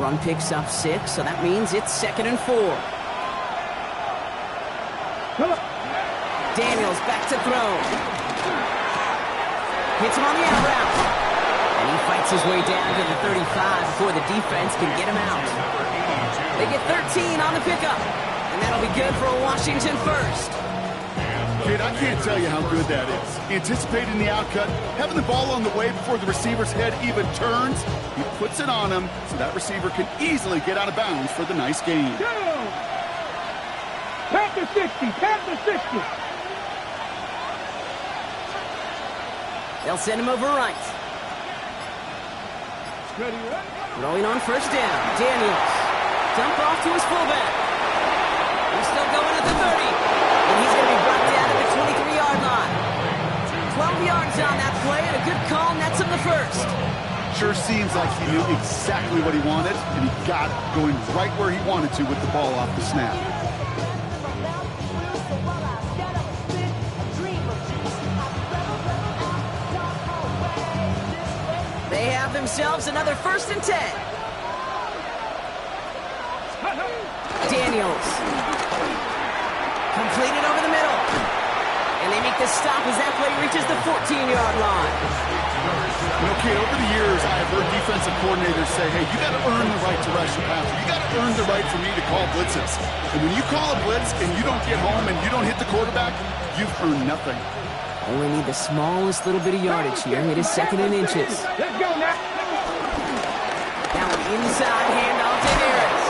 Run picks up 6, so that means it's 2nd and 4. Daniels back to throw. Hits him on the out route. And he fights his way down to the 35 before the defense can get him out. They get 13 on the pickup. And that'll be good for a Washington first. Kid, I can't tell you how good that is. Anticipating the outcut, having the ball on the way before the receiver's head even turns. He puts it on him so that receiver can easily get out of bounds for the nice gain. Panther 60, Panther 60. They'll send him over right. Throwing on first down. Daniels. Dump off to his fullback. He's still going at the 30. And he's going to be brought down at the 23-yard line. 12 yards on that play, and a good call nets him the first. Sure seems like he knew exactly what he wanted, and he got it going right where he wanted to with the ball off the snap. They have themselves another 1st and 10. Daniels. Completed over the middle. And they make the stop as that play reaches the 14-yard line. You know, kid, over the years, I have heard defensive coordinators say, hey, you got to earn the right to rush the passer. You got to earn the right for me to call blitzes. And when you call a blitz and you don't get home and you don't hit the quarterback, you've earned nothing. Only need the smallest little bit of yardage here. It is 2nd and inches. Let's go now. Now an inside handoff to Harris.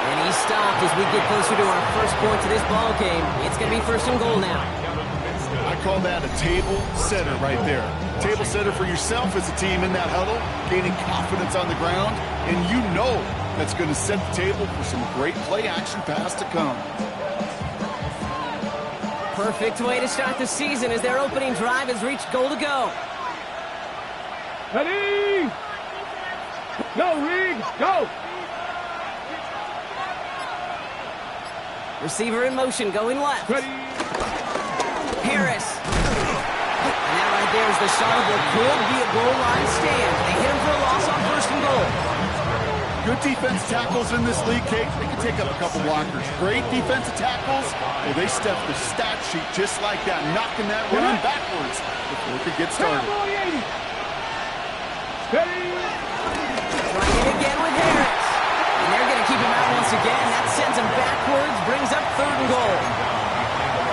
And he's stopped as we get closer to our first point to this ball game. It's going to be 1st and goal now. I call that a table setter right there. Table setter for yourself as a team in that huddle, gaining confidence on the ground, and you know that's going to set the table for some great play-action pass to come. Perfect way to start the season as their opening drive has reached goal to go. Ready? Go, Reed, go! Receiver in motion, going left. Ready? Harris. And that right there is the start of what could be a goal line stand. They hit him for a loss on 1st and goal. Good defense tackles in this league, Kate. They can take up a couple blockers. Great defensive tackles. Well, they step the stat sheet just like that, knocking that run backwards before it could get started. Ready? Trying it again with Harris. And they're going to keep him out once again. That sends him backwards, brings up 3rd and goal.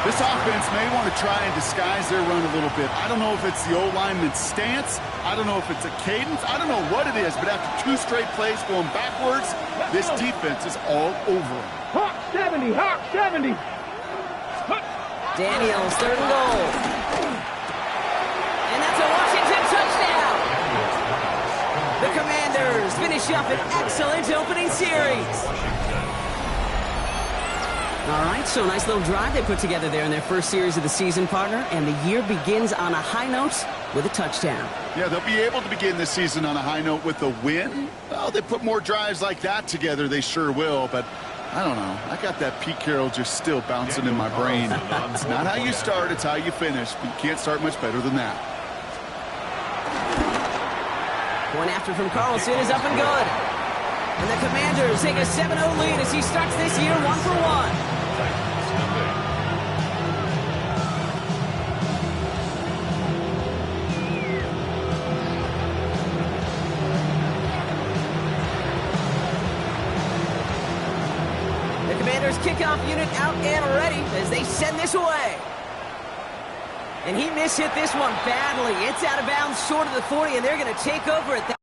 This offense may want to try and disguise their run a little bit. I don't know if it's the O-lineman's stance. I don't know if it's a cadence. I don't know what it is, but after 2 straight plays going backwards, this defense is all over them. Hawk 70, Hawk 70. Daniels, 3rd and goal. And that's a Washington touchdown. The Commanders finish up an excellent opening series. All right, so nice little drive they put together there in their first series of the season, partner, and the year begins on a high note with a touchdown. Yeah, they'll be able to begin this season on a high note with a win. Well, they put more drives like that together, they sure will, but I don't know. I got that Pete Carroll just still bouncing in my brain. It's not how you start, it's how you finish, but you can't start much better than that. One after from Carlson is up and good. And the Commanders take a 7-0 lead as he starts this year 1-for-1. The Commanders kickoff unit out and ready as they send this away. And he mishit this one badly. It's out of bounds short of the 40, and they're going to take over at that.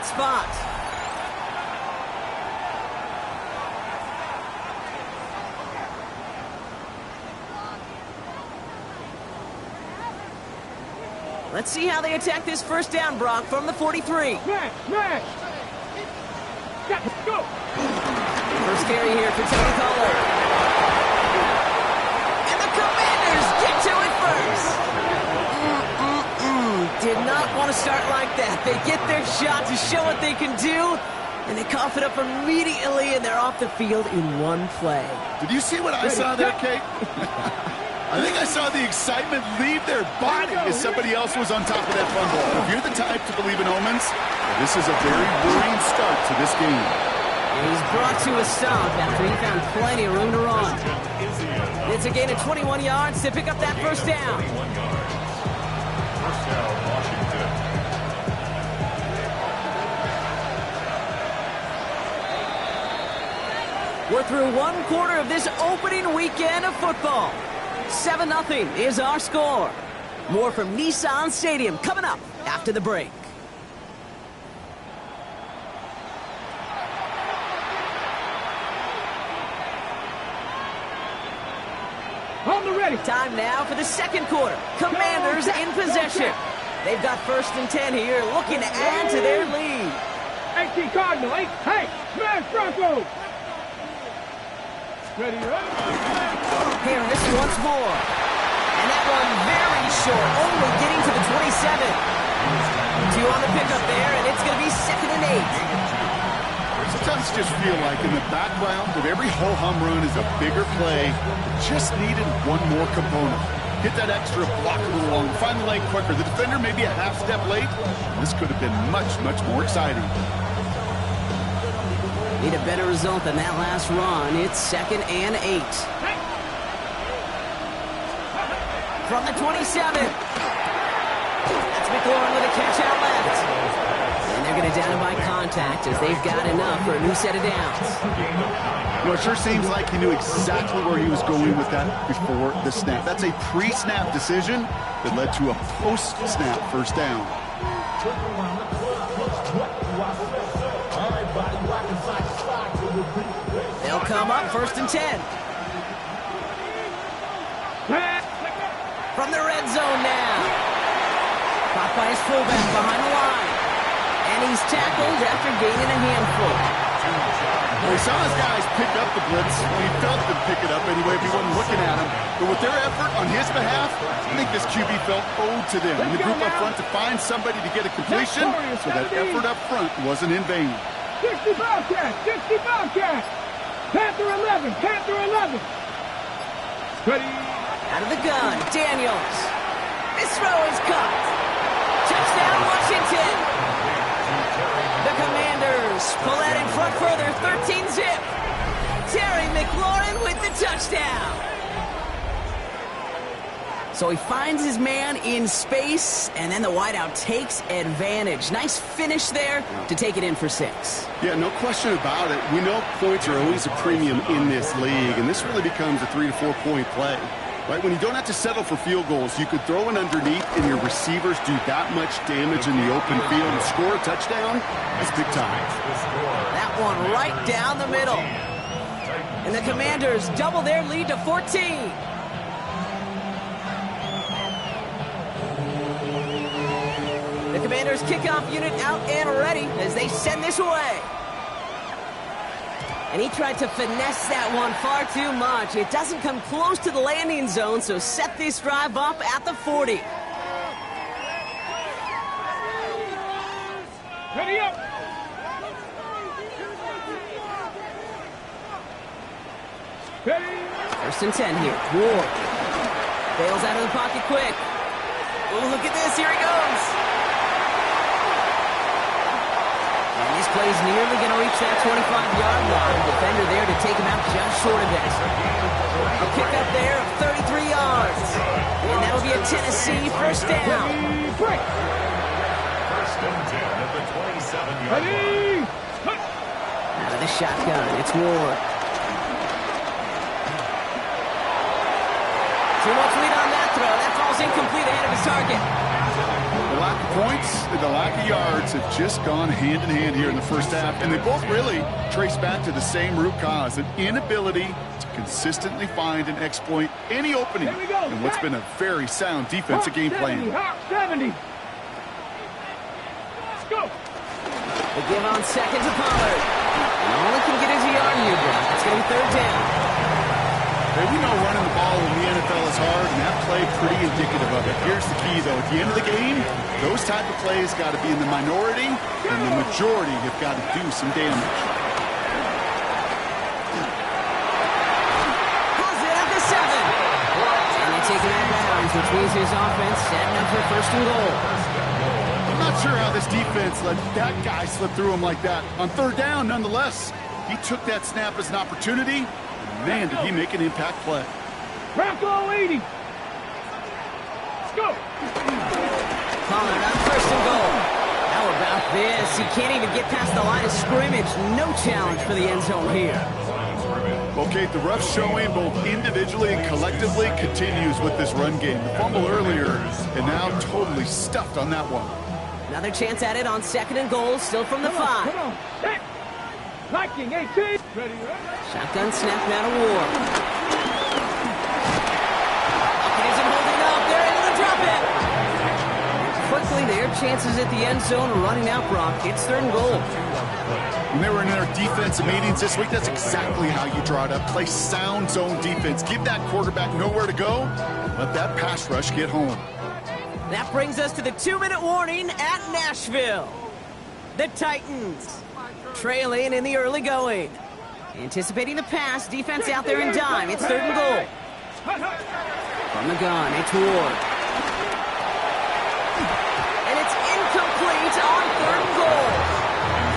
Spot. Let's see how they attack this first down, Brock, from the 43. Smash, smash. Go. First carry here for Tony Pollard. And the Commanders get to it first. Did not want to start like that. They get their shot to show what they can do, and they cough it up immediately, and they're off the field in one play. Did you see what I saw there, Kate? I think I saw the excitement leave their body as somebody else was on top of that fumble. If you're the type to believe in omens, this is a very worrying start to this game. He's brought to a stop after he found plenty of room to run. It's a gain of 21 yards to pick up that first down. First down, Washington. We're through one quarter of this opening weekend of football. 7-0 is our score. More from Nissan Stadium coming up after the break. On the ready. Time now for the second quarter. Commanders in possession. They've got 1st and 10 here, looking to add to their lead. 18 Cardinal, 8. Hey, smash Broncos. Ready, Harris once more. And that one very short, only getting to the 27. 2 on the pickup there, and it's going to be 2nd and 8. Sometimes you just feel like in the background of every ho-hum run is a bigger play. It just needed one more component. Hit that extra block a little long, find the lane quicker. The defender may be a half step late. This could have been much, much more exciting. Need a better result than that last run. It's 2nd and 8. From the 27. That's McLaurin with a catch out left. And they're going to down him by contact as they've got enough for a new set of downs. You know, it sure seems like he knew exactly where he was going with that before the snap. That's a pre-snap decision that led to a post-snap first down. They'll come up 1st and 10. From the red zone now. Caught by his fullback behind the line. And he's tackled after gaining a handful. Well, he saw his guys pick up the blitz. He felt them pick it up anyway if he wasn't looking at him. But with their effort on his behalf, I think this QB felt owed to them. And the group up front to find somebody to get a completion, so that effort up front wasn't in vain. 60 Bobcats, 60 Bobcats. Panther 11, Panther 11. Ready. Out of the gun, Daniels. This throw is caught. Touchdown, Washington. The Commanders pull out in front further, 13-zip. Terry McLaurin with the touchdown. So he finds his man in space, and then the wideout takes advantage. Nice finish there to take it in for 6. Yeah, no question about it. We know points are always a premium in this league, and this really becomes a 3 to 4 point play. Right, when you don't have to settle for field goals, you could throw it underneath and your receivers do that much damage in the open field and score a touchdown. That's big time. That one right down the middle. And the Commanders double their lead to 14. The Commanders kickoff unit out and ready as they send this away. And he tried to finesse that one far too much. It doesn't come close to the landing zone, so set this drive up at the 40. Ready up. Ready. 1st and 10 here. Ward bails out of the pocket quick. Oh, look at this. Here he goes. And this play's nearly going to reach that 25-yard line. Defender there to take him out just short of it. A kick up there of 33 yards. And that'll be a Tennessee first down. Break. First and 10 at the 27-yard line. Ready. Out of the shotgun, it's Ward. Too much lead on that throw. That falls incomplete ahead of his target. The lack of points and the lack of yards have just gone hand in hand here in the first half, and they both really trace back to the same root cause, an inability to consistently find and exploit any opening in what's been a very sound defensive game plan. 70. Let's go. The give on second to Pollard. And all he can get is a yard here, Brock. It's going to be third down. Hey, we know running the ball in the NFL is hard, and that play pretty indicative of it. Here's the key, though. At the end of the game, those type of plays got to be in the minority, and the majority have got to do some damage. Pulls it at the 7. And they take it out of bounds, which means his offense setting up for first and goal. I'm not sure how this defense let that guy slip through him like that. On third down, nonetheless, he took that snap as an opportunity. Man, did he make an impact play. Bronco 80. Let's go. Pollard on first and goal. How about this? He can't even get past the line of scrimmage. No challenge for the end zone here. Okay, the rough showing both individually and collectively continues with this run game. The fumble earlier, and now totally stuffed on that one. Another chance at it on second and goal, still from the 5. Come on. Hey. Liking 18. Ready. Shotgun snap now to Ward. It isn't holding up. They're into the drop it. Quickly, their chances at the end zone are running out, Brock. It's third and goal. When they were in their defensive meetings this week, that's exactly how you draw it up. Play sound zone defense. Give that quarterback nowhere to go. Let that pass rush get home. That brings us to the 2-minute warning at Nashville. The Titans trailing in the early going. Anticipating the pass, defense out there in dime. It's third and goal. From the gun, it's Ward. And it's incomplete on third and goal.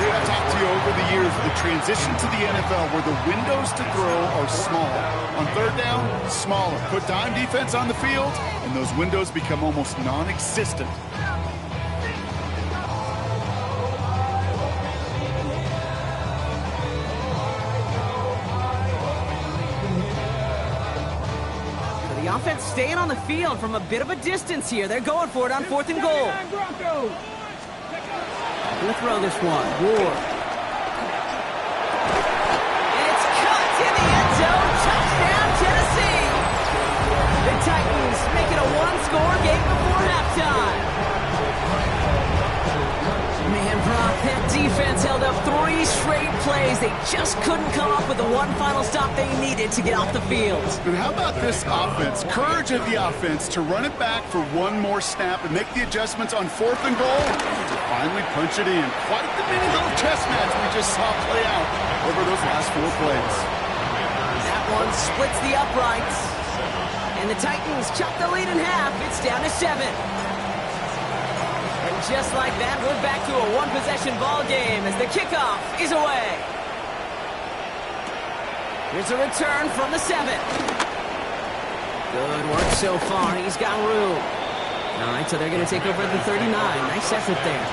Yeah, I've talked to you over the years, the transition to the NFL where the windows to throw are small. On third down, smaller. Put dime defense on the field, and those windows become almost non-existent. The offense staying on the field from a bit of a distance here. They're going for it on fourth and goal. Gonna throw this one. Ward. And it's cut in the end zone. Touchdown, Tennessee. The Titans make it a one-score game before halftime. Man, Brock, that defense held up 3 straight plays. They just couldn't come up with the one final stop they needed to get off the field. But how about this offense? Courage of the offense to run it back for one more snap and make the adjustments on fourth and goal to finally punch it in. Quite the mini little chess match we just saw play out over those last 4 plays. That one splits the uprights. And the Titans chop the lead in half. It's down to 7. And just like that, we're back to a one-possession ball game as the kickoff is away. Here's a return from the 7. Good work so far. He's got room. All right, so they're going to take over at the 39. Nice effort there.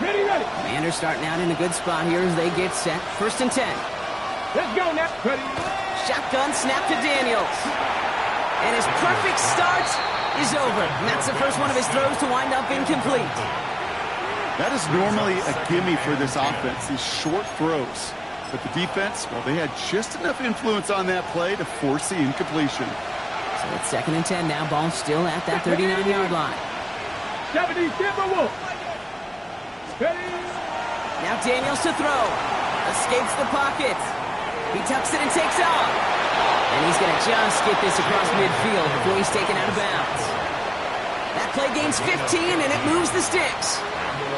Ready. Commanders starting out in a good spot here as they get set. First and 10. Let's go now. Ready. Shotgun snap to Daniels. And his perfect start is over. And that's the first one of his throws to wind up incomplete. That is normally a gimme for this offense, these short throws. But the defense, well, they had just enough influence on that play to force the incompletion. So it's second and 10 now. Ball still at that 39-yard line. 70 Timberwolf. Ready. Now Daniels to throw. Escapes the pocket. He tucks it and takes off. And he's going to just get this across midfield before he's taken out of bounds. That play gains 15, and it moves the sticks.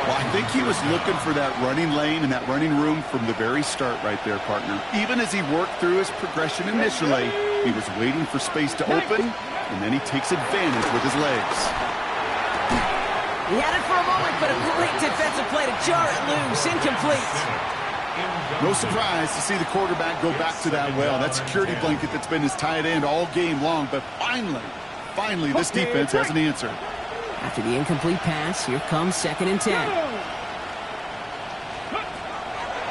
Well, I think he was looking for that running lane and that running room from the very start right there, partner. Even as he worked through his progression initially, he was waiting for space to open, and then he takes advantage with his legs. He had it for a moment, but a great defensive play to jar it loose. Incomplete. No surprise to see the quarterback go back to that well. That security blanket that's been his tight end all game long, but finally, this defense has an answer. After the incomplete pass, here comes second and 10.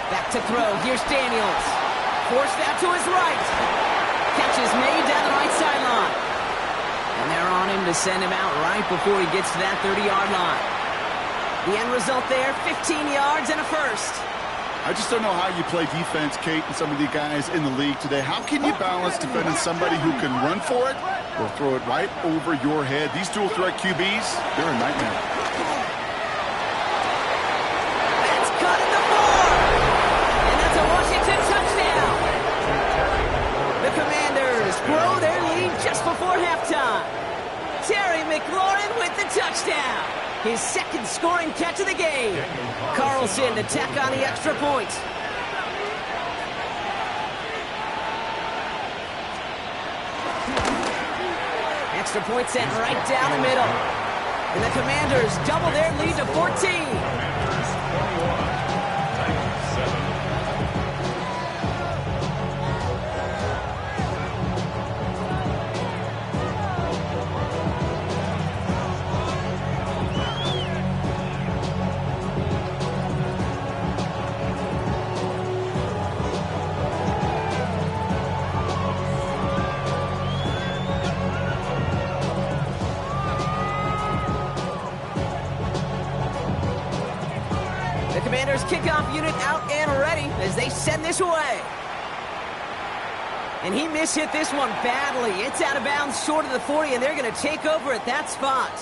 Back to throw. Here's Daniels. Forced out to his right. Catch is made down the right sideline. him to send him out right before he gets to that 30-yard line. The end result there, 15 yards and a first. I just don't know how you play defense, Kate, and some of the guys in the league today. How can you balance defending somebody who can run for it or throw it right over your head? These dual threat QBs, they're a nightmare. That's cut at the 4. And that's a Washington touchdown. The Commanders grow their lead just before halftime. Terry McLaurin with the touchdown. His second scoring catch of the game. Carlson to tack on the extra point. Extra point sent right down the middle. And the Commanders double their lead to 14. Commanders kickoff unit out and ready as they send this away. And he mishit this one badly. It's out of bounds short of the 40, and they're going to take over at that spot.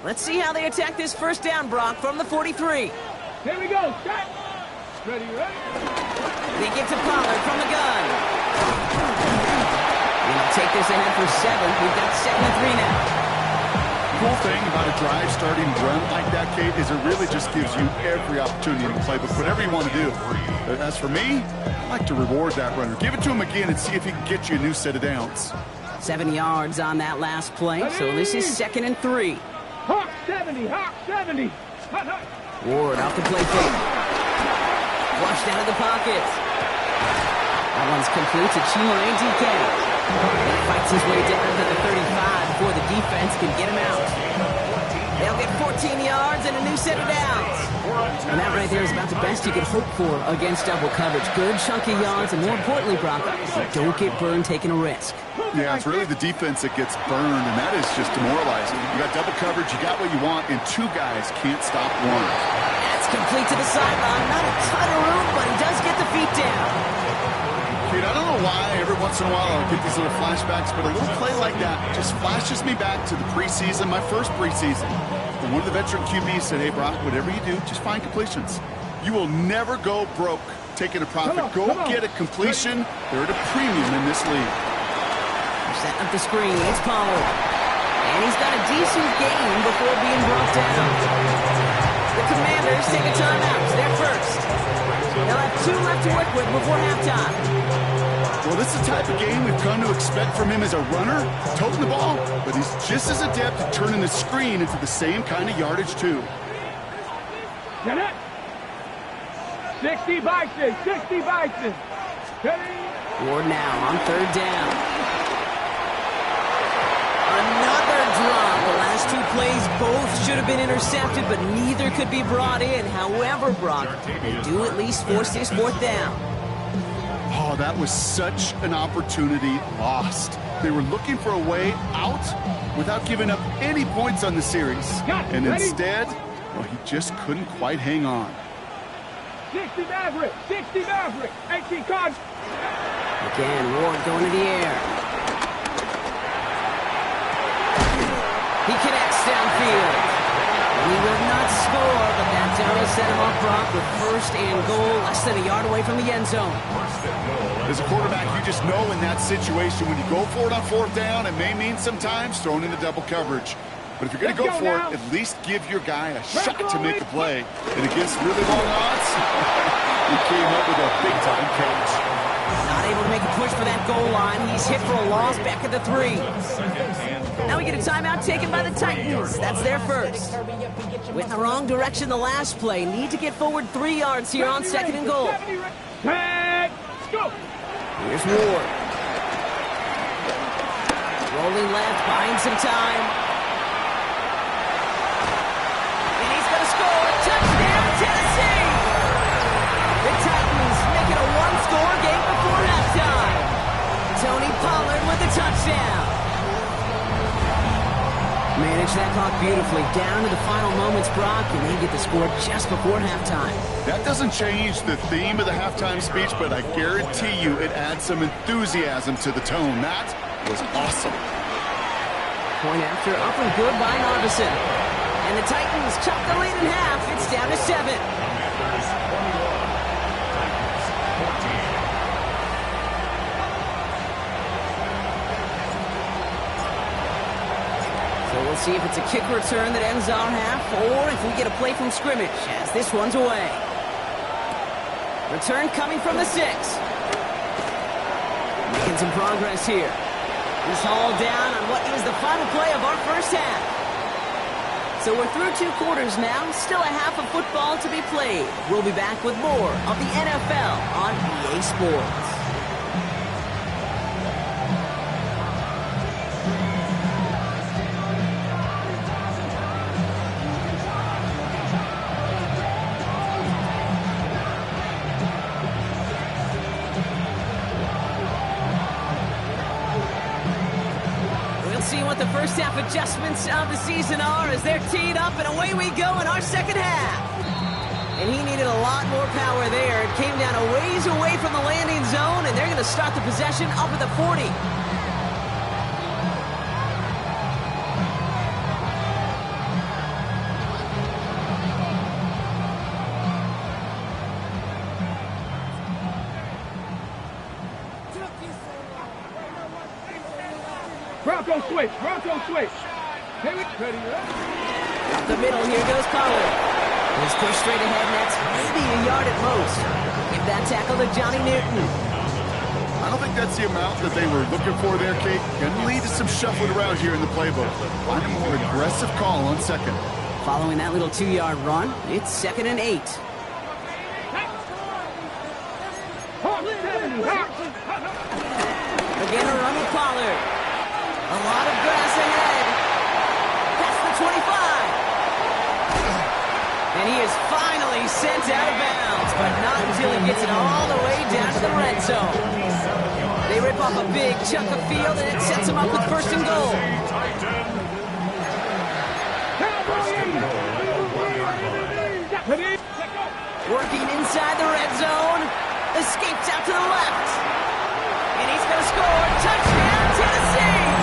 Let's see how they attack this first down, Brock, from the 43. Here we go. Set. Ready, ready. They get to Pollard from the gun. And they'll take this ahead for 7. We've got 2nd and 3 now. Cool thing about a drive starting run like that, Kate, is it really just gives you every opportunity in the playbook, whatever you want to do. But as for me, I like to reward that runner. Give it to him again and see if he can get you a new set of downs. 7 yards on that last play, so this is 2nd and 3. Hawk 70, Hawk 70. Hot, hot. Ward off the play fake. Flushed out of the pocket. That one's complete to Chimere DK. He fights his way down to the 35 before the defense can get him out. They'll get 14 yards and a new set of downs. And that right there is about the best you could hope for against double coverage. Good chunky yards, and more importantly, Brock, don't get burned taking a risk. Yeah, it's really the defense that gets burned, and that is just demoralizing. You got double coverage, you got what you want, and 2 guys can't stop one. That's complete to the sideline. Not a ton of room, but he does get the feet down. Kid, I don't know why every once in a while I'll get these little flashbacks, but a little play like that just flashes me back to the preseason, my first preseason. And one of the veteran QBs said, hey, Brock, whatever you do, just find completions. You will never go broke taking a profit. Go get a completion. They're at a premium in this league. Setting up the screen. It's Pollard. And he's got a decent gain before being brought down. The Commanders take a timeout. They're first. They'll have 2 left to work with before halftime. Well, this is the type of game we've come to expect from him as a runner, toting the ball, but he's just as adept at turning the screen into the same kind of yardage, too. Get it. 60 Bison, 60 Bison. Ward now on 3rd down. Another drop. The last 2 plays both should have been intercepted, but neither could be brought in. However, Brock, they do at least force this 4th down. Oh, that was such an opportunity lost. They were looking for a way out without giving up any points on the series. And instead, well, he just couldn't quite hang on. 60 Maverick, 60 Maverick, 18 cards. Again, Ward going to the air. He connects downfield. He will not score, but that down will set him off, Brock, with 1st and goal, less than a yard away from the end zone. As a quarterback, you just know in that situation, when you go for it on 4th down, it may mean sometimes throwing into double coverage. But if you're going to go for it, at least give your guy a shot to make a play. And against really long odds, he came up with a big-time catch. Not able to make a push for that goal line. He's hit for a loss back at the 3. Now we get a timeout taken by the Titans. That's their first. Went in the wrong direction the last play. Need to get forward 3 yards here on 2nd and goal. Let's go. Here's Ward. Rolling left, buying some time. And he's going to score. Touchdown, Tennessee! The Titans make it a one-score game before halftime. Tony Pollard with the touchdown. Manage that clock beautifully down to the final moments, Brock, and they get the score just before halftime. That doesn't change the theme of the halftime speech, but I guarantee you it adds some enthusiasm to the tone. That was awesome. Point after, up and good by Narveson. And the Titans chop the lead in half. It's down to 7. So we'll see if it's a kick return that ends our half, or if we get a play from scrimmage, as this one's away. Return coming from the 6. Making some progress here. He's hauled down on what is the final play of our first half. So we're through 2 quarters now, still a half of football to be played. We'll be back with more of the NFL on EA Sports. See what the first half adjustments of the season are as they're teed up, and away we go in our second half. And he needed a lot more power there. It came down a ways away from the landing zone, and they're going to start the possession up at the 40. Bronco switch. Bronco switch. Hey, ready? Up the middle, here goes Pollard. He's pushed straight ahead, and that's maybe a yard at most. Give that tackle to Johnny Newton. I don't think that's the amount that they were looking for there, Kate. Going to lead to some shuffling around here in the playbook. Find a more aggressive call on second. Following that little 2-yard run, it's 2nd and 8. Again, a run with Pollard. A lot of grass ahead. That's the 25. And he is finally sent out of bounds, but not until he gets it all the way down to the red zone. They rip off a big chunk of field, and it sets him up with 1st and goal. Working inside the red zone. Escapes out to the left. And he's going to score. Touchdown, Tennessee!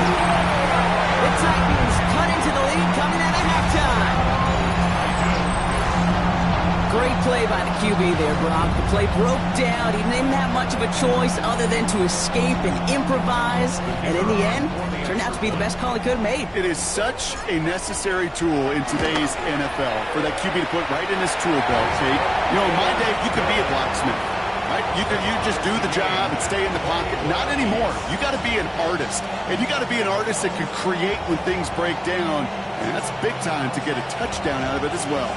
The Titans cut into the lead coming out of halftime. Great play by the QB there, Brock. The play broke down. He didn't have much of a choice other than to escape and improvise. And in the end, turned out to be the best call he could have made. It is such a necessary tool in today's NFL for that QB to put right in his tool belt, Kate. You know, in my day, you could be a blacksmith. Right? You just do the job and stay in the pocket. Not anymore. You got to be an artist. And you got to be an artist that can create when things break down. And that's big time to get a touchdown out of it as well.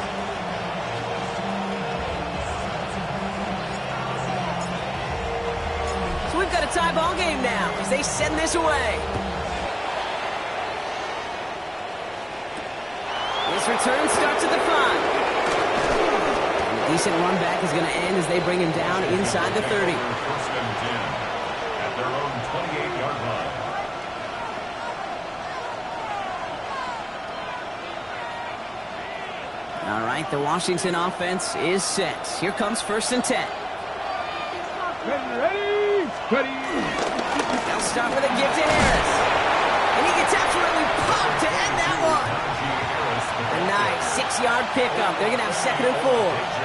So we've got a tie ball game now as they send this away. This return starts at the 5. Decent run back is going to end as they bring him down inside the 30. 1st and 10 at their own 28-yard line. All right, the Washington offense is set. Here comes 1st and 10. Ready? They'll start with a give to Harris. And he gets absolutely popped to end that one. A nice 6-yard pickup. They're going to have 2nd and 4.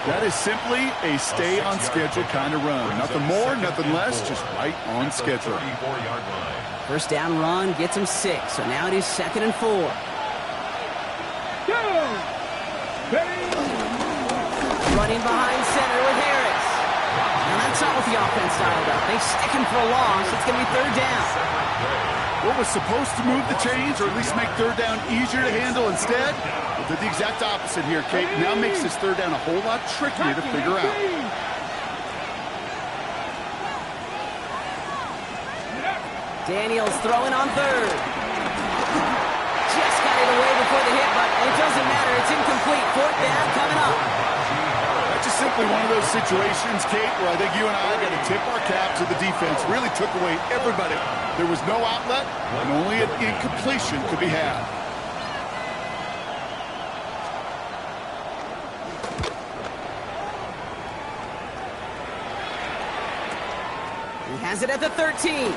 That is simply a stay-on-schedule kind of run. Nothing more, nothing less, just right on schedule. 34-yard line. First down run gets him 6, so now it is 2nd and 4. Running behind center with Harris. And that's not what the offense dialed up. They stick him for a loss. It's going to be 3rd down. What was supposed to move the chains, or at least make 3rd down easier to handle instead? Did the exact opposite here, Kate. Now makes this 3rd down a whole lot trickier to figure out. Daniels throwing on third. Just got it away before the hit, but it doesn't matter. It's incomplete. Fourth down coming up. That's just simply one of those situations, Kate, where I think you and I got to tip our cap to the defense. Really took away everybody. There was no outlet, and only an incompletion could be had. He has it at the 13.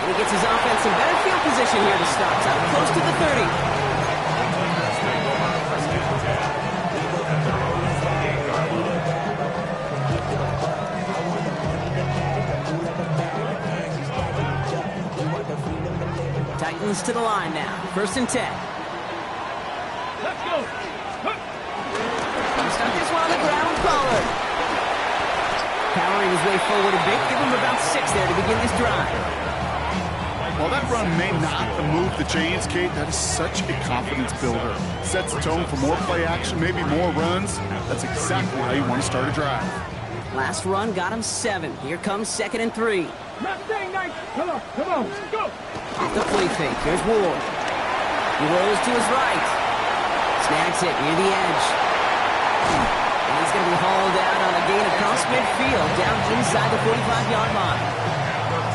And he gets his offense in better field position here to start. It's out close to the 30. Titans to the line now. 1st and 10. Let's go. Start this one on the ground. Pollard. Powering his way forward a bit. Give him about 6 there to begin this drive. While that run may not move the chains, Kate, that is such a confidence builder. Sets the tone for more play action, maybe more runs. That's exactly how you want to start a drive. Last run got him 7. Here comes 2nd and 3. Mustang Knight. Come on, go. Off the play fake. Here's Ward. He rolls to his right. Snags it near the edge. And he's going to be hauled out on a gain across midfield, down inside the 45-yard line.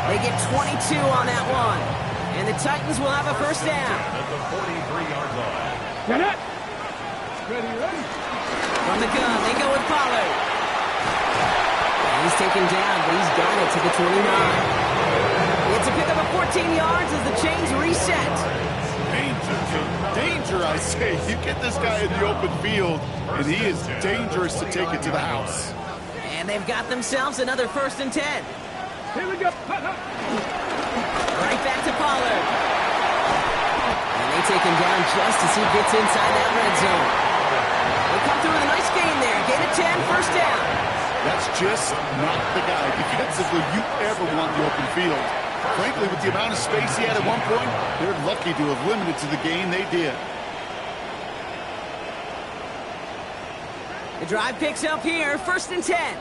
They get 22 on that one. And the Titans will have a 1st down. At the 43-yard line. Get it. Ready. From the gun, they go with Pollard. And he's taken down, but he's got it to the 29. It's a pickup of 14 yards as the chains reset. Danger, I say. You get this guy in the open field, and he is dangerous to take it to the house. And they've got themselves another 1st and 10. Here we go. Right back to Pollard. And they take him down just as he gets inside that red zone. They come through with a nice gain there. Gain of 10, 1st down. That's just not the guy defensively you ever want in the open field. Frankly, with the amount of space he had at one point, they're lucky to have limited to the gain they did. The drive picks up here, 1st and 10.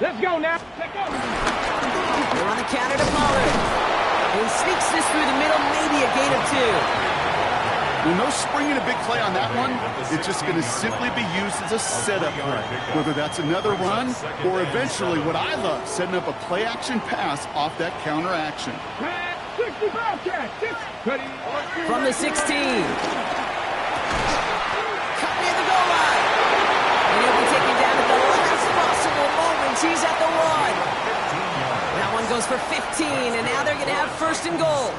Let's go now. Let's go. They're on the counter to Pollard. He sneaks this through the middle, maybe a gain of 2. With no springing a big play on that one, it's just going to simply be used as a setup play. Whether that's another run or eventually what I love, setting up a play-action pass off that counter action. 60 Bobcat. 6. Ready. From the 16. Cut near the goal line. And he'll be taken down at the last possible moment. He's at the 1. That one goes for 15, and now they're going to have 1st and goal.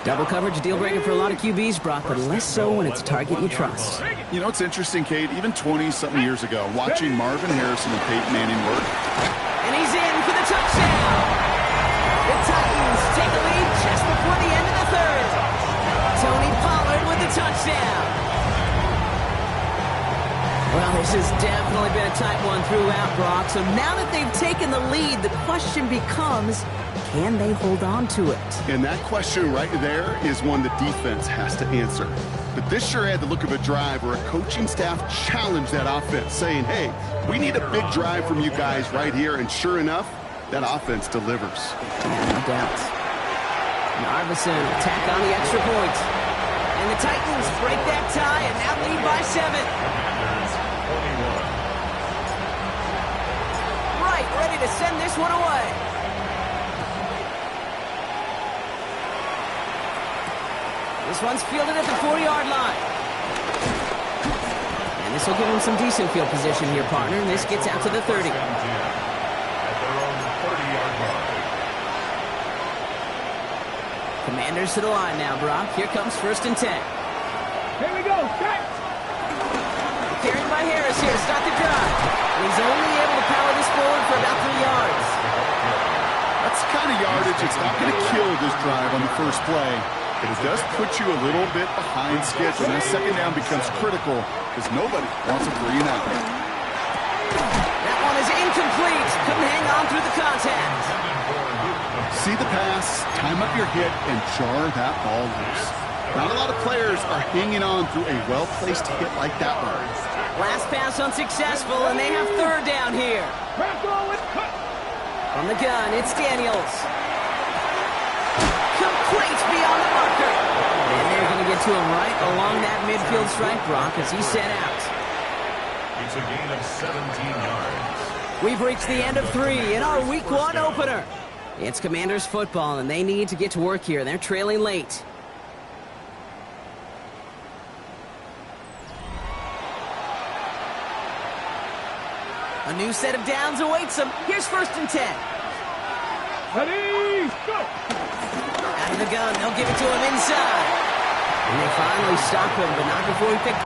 Double coverage, deal breaker for a lot of QBs, Brock, but less so when it's a target you trust. You know, it's interesting, Kate, even 20-something years ago, watching Marvin Harrison and Peyton Manning work. And he's in for the touchdown. The Titans take the lead just before the end of the 3rd. Tony Pollard with the touchdown. Well, this has definitely been a tight one throughout, Brock. So now that they've taken the lead, the question becomes, can they hold on to it? And that question right there is one the defense has to answer. But this sure had the look of a drive where a coaching staff challenged that offense, saying, hey, we need a big drive from you guys right here. And sure enough, that offense delivers. Yeah, no doubt. And Arvidsson attack on the extra point. And the Titans break that tie and now lead by 7. Right, ready to send this one away. This one's fielded at the 4-yard line. And this will give him some decent field position here, partner. And this gets out to the 30. Commanders to the line now, Brock. Here comes 1st and 10. Here we go. Back. Carried by Harris here to start the drive. And he's only able to power this forward for about 3 yards. That's the kind of yardage it's not going to kill this drive on the first play. But it does put you a little bit behind schedule. And that 2nd down becomes critical because nobody wants a 3 and out. That one is incomplete. Couldn't hang on through the contact. See the pass, time up your hit, and jar that ball loose. Not a lot of players are hanging on through a well-placed hit like that one. Last pass unsuccessful, and they have 3rd down here. From the gun, it's Daniels. Complete beyond the marker. And they're going to get to him right along that midfield stripe, Brock, as he set out. It's a gain of 17 yards. We've reached the end of 3 in our Week 1 opener. It's Commanders football, and they need to get to work here. They're trailing late. A new set of downs awaits them. Here's 1st and 10. Ready, go! Out of the gun, they'll give it to him inside. And they finally stop him, but not before he picked.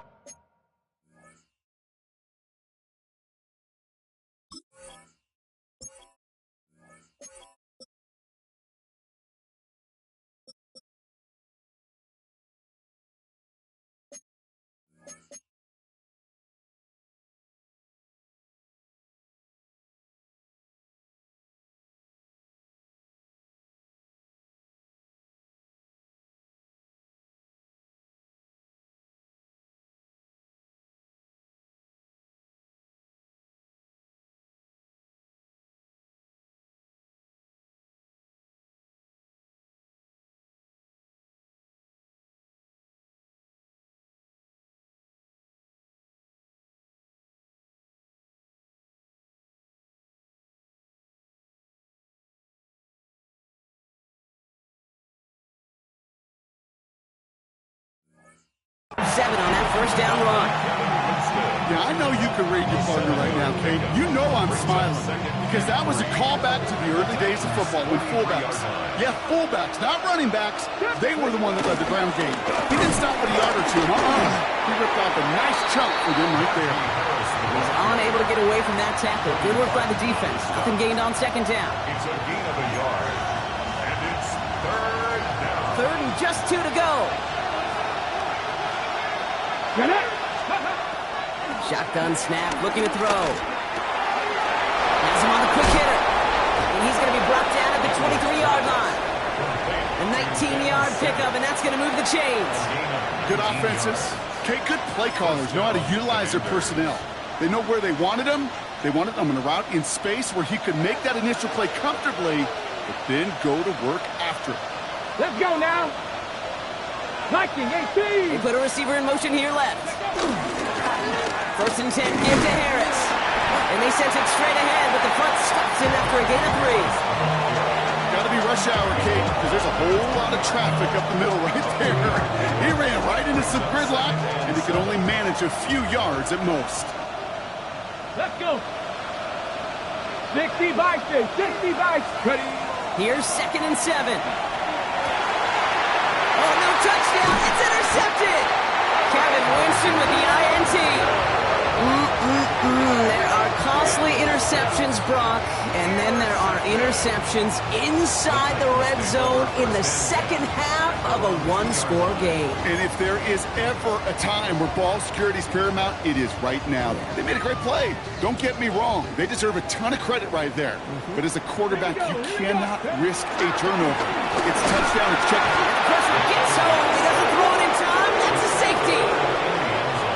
Seven on that first down run. Yeah, I know you can read your partner right now, Kate. You know I'm smiling because that was a callback to the early days of football with fullbacks. Yeah, fullbacks, not running backs. They were the one that led the ground game. He didn't stop with a yard or two. He ripped off a nice chunk for them right there. He's unable to get away from that tackle. Good work by the defense. Nothing gained on 2nd down. It's a gain of a yard. And it's 3rd down. 3rd and just 2 to go. Get it! Shotgun snap, looking to throw. Has him on the quick hitter. And he's going to be brought down at the 23-yard line. A 19-yard pickup, and that's going to move the chains. Good offenses. Kate, good play callers know how to utilize their personnel. They know where they wanted him. They wanted him on a route in space where he could make that initial play comfortably, but then go to work after it. Let's go now! 19, 18! They put a receiver in motion here left. 1st and 10, give to Harris. And they sent it straight ahead, but the front stops him after a gain of 3. Got to be rush hour, Kate, because there's a whole lot of traffic up the middle right there. He ran right into some gridlock, and he could only manage a few yards at most. Let's go! 60 by 6, 60 by 6. Ready? Here's 2nd and 7. Oh, no touchdown. It's intercepted. Kevin Winston with the INT. There are costly interceptions, Brock, and then there are interceptions inside the red zone in the 2nd half of a 1-score game. And if there is ever a time where ball security is paramount, it is right now. They made a great play. Don't get me wrong. They deserve a ton of credit right there. But as a quarterback, you cannot risk a turnover. It's touchdown, it's check. Pressure gets home. He doesn't throw it in time. That's a safety.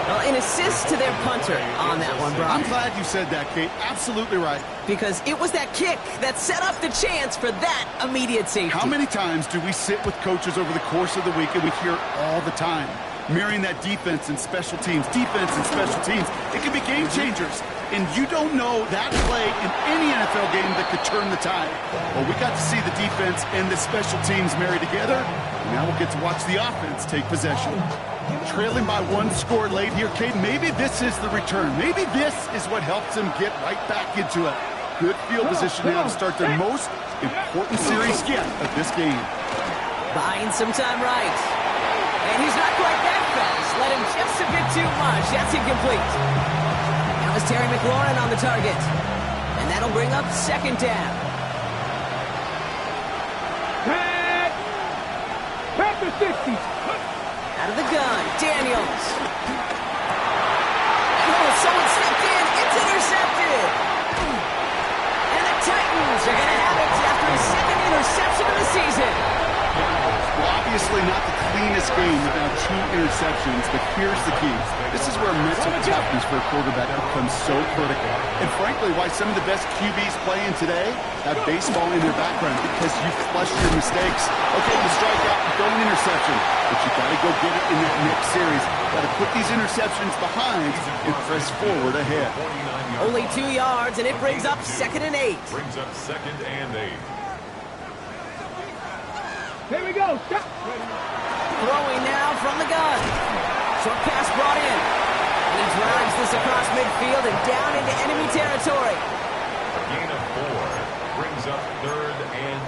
Well, an assist to their punter on that one, Brock. I'm glad you said that, Kate. Absolutely right. Because it was that kick that set up the chance for that immediate safety. How many times do we sit with coaches over the course of the week and we hear all the time, mirroring that defense and special teams, it can be game changers. And you don't know that play in any NFL game that could turn the tide. Well, we got to see the defense and the special teams marry together. And now we'll get to watch the offense take possession. Trailing by 1 score late here, Kate. Maybe this is the return. Maybe this is what helps them get right back into it. Good field position now to start their most important series yet of this game. Buying some time right. And he's not quite that fast. Let him just a bit too much. That's incomplete. That was Terry McLaurin on the target. And that'll bring up 2nd down. Back to 60. Out of the gun, Daniels. Oh, someone stepped in. It's intercepted. And the Titans are going to have it after his 2nd interception of the season. Robbie Obviously not the cleanest game without 2 interceptions, but here's the key. This is where mental toughness for a quarterback becomes so critical. And frankly, why some of the best QBs playing today have baseball in their background, because you flush your mistakes. Okay, you strike out, throw an interception, but you got to go get it in that next series. Got to put these interceptions behind and press forward ahead. Only 2 yards, and it brings up 2nd and 8. Brings up 2nd and 8. Here we go. Stop. Throwing now from the gun. Short pass brought in. And he drives this across midfield and down into enemy territory. A gain of 4. Brings up 3rd and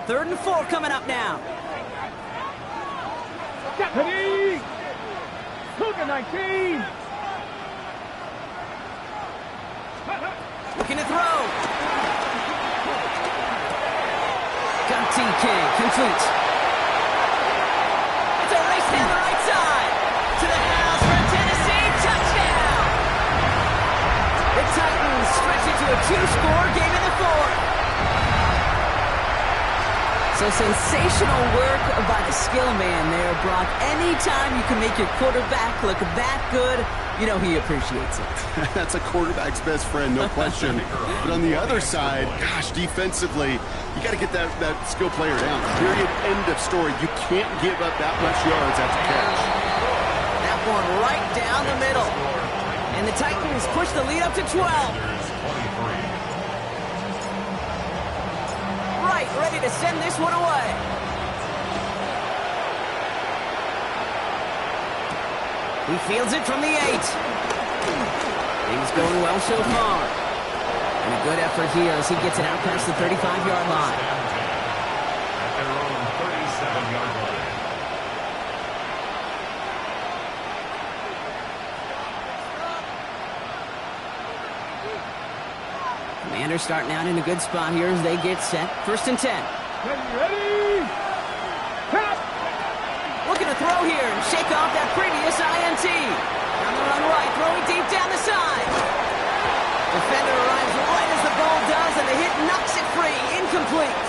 4. 3rd and 4 coming up now. Ready. Cougar 19. Looking to throw. King, complete. It's a race down the right side. To the house for a Tennessee touchdown. The Titans stretch it to a 2-score game in the 4th. So sensational work by the skill man there, Brock. Anytime you can make your quarterback look that good, you know he appreciates it. That's a quarterback's best friend, no question. But on the other side, gosh, defensively, you got to get that skill player down. Period. End of story. You can't give up that much yards after catch. That one right down the middle. And the Titans push the lead up to 12. Right, ready to send this one away. He fields it from the 8. Things going well so far. And a good effort here as he gets it out past the 35-yard line. At their own 37-yard line. Commanders starting out in a good spot here as they get set. 1st and 10. Ready. Cut. Looking to throw here and shake off that previous INT. On the run right, throwing deep down the side. Defender arrives right as the ball does, and the hit knocks it free. Incomplete.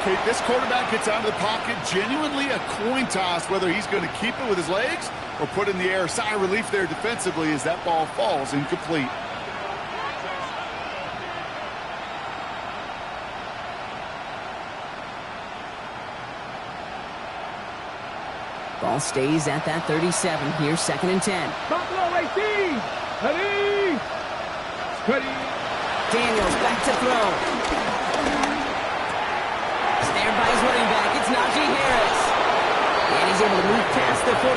Okay, this quarterback gets out of the pocket, genuinely a coin toss whether he's going to keep it with his legs or put it in the air. Sigh of relief there defensively as that ball falls incomplete. Ball stays at that 37 here, 2nd and 10. Buffalo 18. Ready. Ready. Daniels back to throw. Snared by his running back, it's Najee Harris. And he's able to move past the 45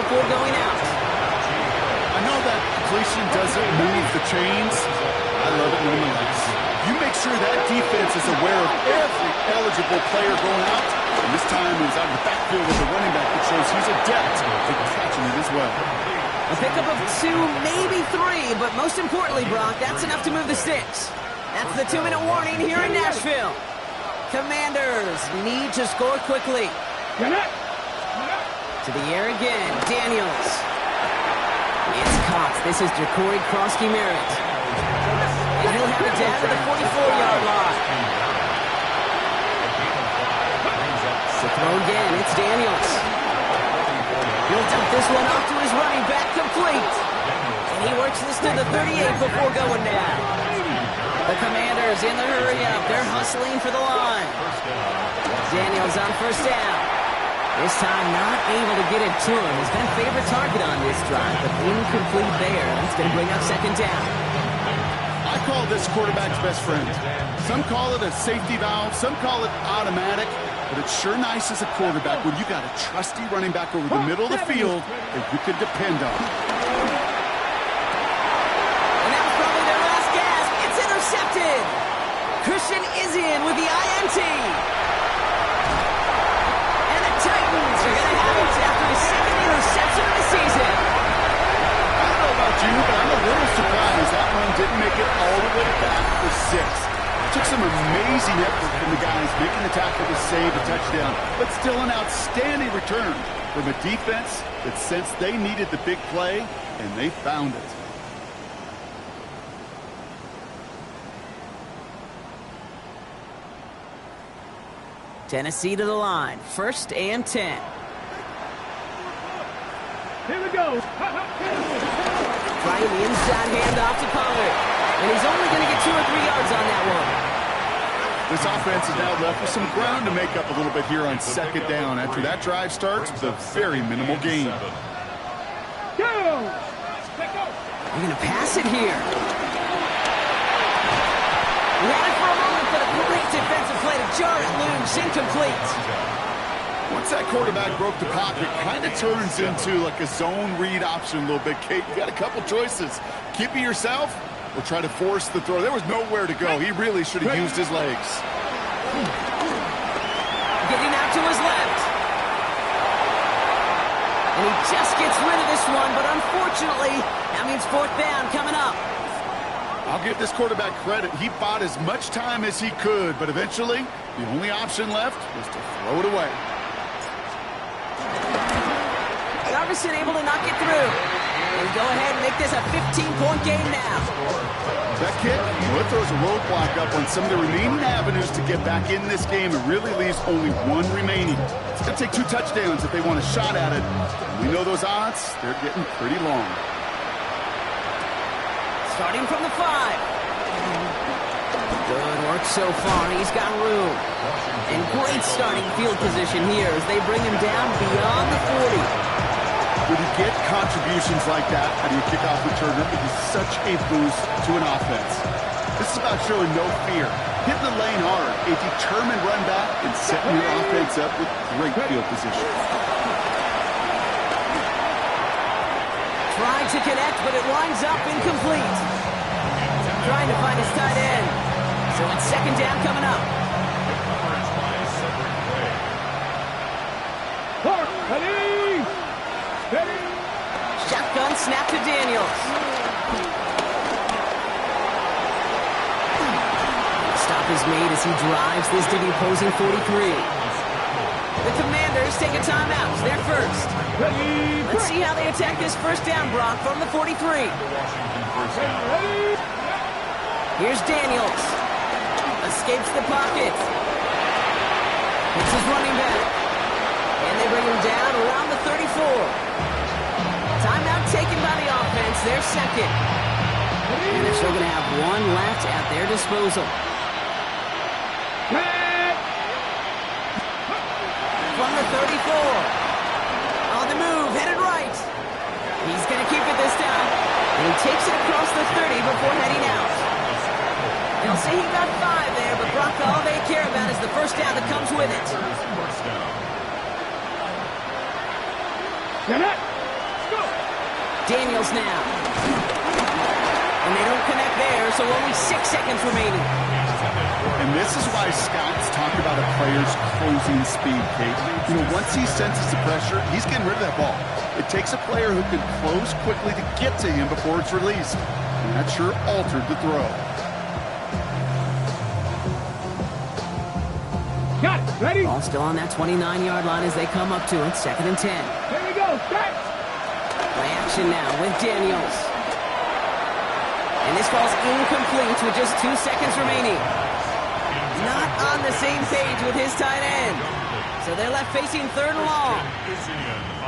before going out. I know that completion doesn't move the chains. I love it nonetheless. You make sure that defense is aware of every eligible player going out. And this time he was out of the backfield with the running back, which shows he's adept at catching it as well. A pickup of 2, maybe 3, but most importantly, Brock, that's enough to move the sticks. That's the 2-minute warning here in Nashville. Commanders need to score quickly. To the air again, Daniels. It's Cox. This is Jacory Krosky-Merritt. And he'll have it down to the 44-yard line. To throw again, it's Daniels. He'll dump this one off to his running back, complete. And he works this to the 38 before going down. The Commanders in the hurry-up. They're hustling for the line. Daniels on 1st down. This time not able to get it to him. He's been a favorite target on this drive, but incomplete there. That's going to bring up 2nd down. I call this quarterback's best friend. Some call it a safety valve, some call it automatic, but it's sure nice as a quarterback when you got a trusty running back over the middle of the field that you can depend on. And that was probably their last gasp. It's intercepted. Christian is in with the INT. And the Titans are going to have it after his 2nd interception of the season. I don't know about you, but I'm a little surprised that one didn't make it all the way back for 6. It took some amazing effort from the guys making the tackle to save a touchdown, but still an outstanding return from a defense that sensed they needed the big play, and they found it. Tennessee to the line. 1st and 10. Here we go. Trying the inside handoff to Pollard. And he's only going to get 2 or 3 yards on that one. This offense is now left with some ground to make up a little bit here on 2nd down after that drive starts with a very minimal gain. Go. They're going to pass it here. He had it for a moment, but a great defensive play to jar it loose. Incomplete. Once that quarterback broke the pocket, kind of turns into like a zone read option a little bit. Kate, you got a couple choices. Keep it yourself or try to force the throw. There was nowhere to go. He really should have used his legs. Getting out to his left. And he just gets rid of this one, but unfortunately, that means 4th down coming up. I'll give this quarterback credit. He bought as much time as he could, but eventually, the only option left was to throw it away. Jefferson able to knock it through. And go ahead and make this a 15-point game now. That kick, well, it throws a roadblock up on some of the remaining avenues to get back in this game. It really leaves only 1 remaining. It's going to take 2 touchdowns if they want a shot at it. We know those odds, they're getting pretty long. Starting from the 5. Good work so far. He's got room. And great starting field position here as they bring him down beyond the 40. When you get contributions like that out of your kickoff returner, it is such a boost to an offense. This is about showing no fear, hitting the lane hard, a determined run back, and setting your offense up with great field position. Tried to connect, but it winds up incomplete. Trying to find his tight end. So it's 2nd down coming up. Ready. Ready. Shotgun snap to Daniels. Stop is made as he drives this to the opposing 43. The Commanders take a timeout. They're first. Ready. Let's see how they attack this 1st down, Brock, from the 43. Ready. Here's Daniels. Escapes the pocket. Hits his running back. And they bring him down around the 34. Timeout taken by the offense. They're 2nd. And they're still going to have 1 left at their disposal. From the 34. On the move, headed right. He's going to keep it this time. And he takes it across the 30 before heading out. They'll see he got 5 there, but Brock, all they care about is the 1st down that comes with it. Daniels now. And they don't connect there, so only 6 seconds remaining. And this is why scouts talk about a player's closing speed, Kate. You know, once he senses the pressure, he's getting rid of that ball. It takes a player who can close quickly to get to him before it's released. And that sure altered the throw. Got it. Ready. Ball still on that 29-yard line as they come up to it. 2nd and 10. Here we go. Start. Play action now with Daniels. And this ball's incomplete with just 2 seconds remaining. Not on the same page with his tight end. So they're left facing 3rd and long.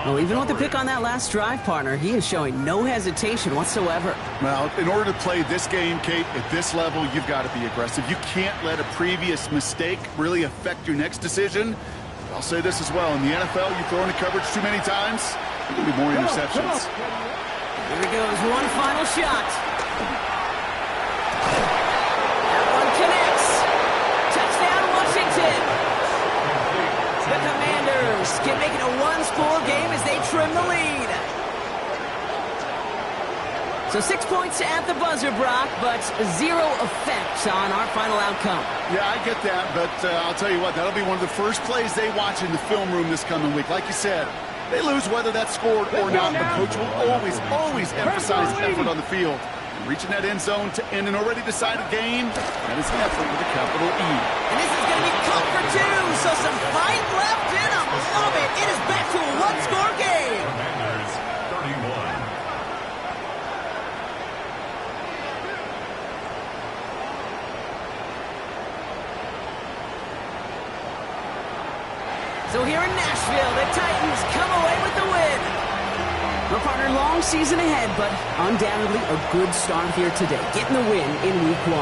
Well, even with the pick on that last drive, partner, he is showing no hesitation whatsoever. Well, in order to play this game, Kate, at this level, you've got to be aggressive. You can't let a previous mistake really affect your next decision. I'll say this as well. In the NFL, you throw into coverage too many times, there will be more interceptions. Here he goes, one final shot. That one connects. Touchdown, Washington. The Commanders can make it a 1-score game as they trim the lead. So 6 points at the buzzer, Brock, but 0 effect on our final outcome. Yeah, I get that, but I'll tell you what, that'll be one of the first plays they watch in the film room this coming week. Like you said, they lose whether that's scored or not, but Coach will always emphasize effort on the field. Reaching that end zone to end an already decided game, that is effort with a capital E. And this is going to be cut for 2, so some fight left in them. Love it. It is back to a 1-score game. Commanders 31. So here in Nashville, the Titans come away with the win. Well, partner, long season ahead, but undoubtedly a good start here today, getting the win in Week 1.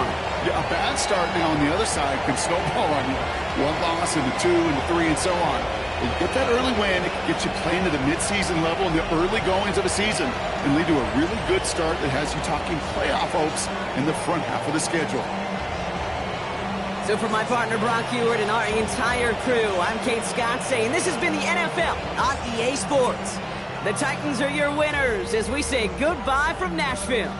Yeah, a bad start now on the other side can snowball on you. One loss into 2 into 3 and so on. But you get that early win, it can get you playing at a midseason level in the early goings of a season and lead to a really good start that has you talking playoff hopes in the front half of the schedule. So for my partner Brock Hewitt and our entire crew, I'm Kate Scott saying this has been the NFL on EA Sports. The Titans are your winners as we say goodbye from Nashville.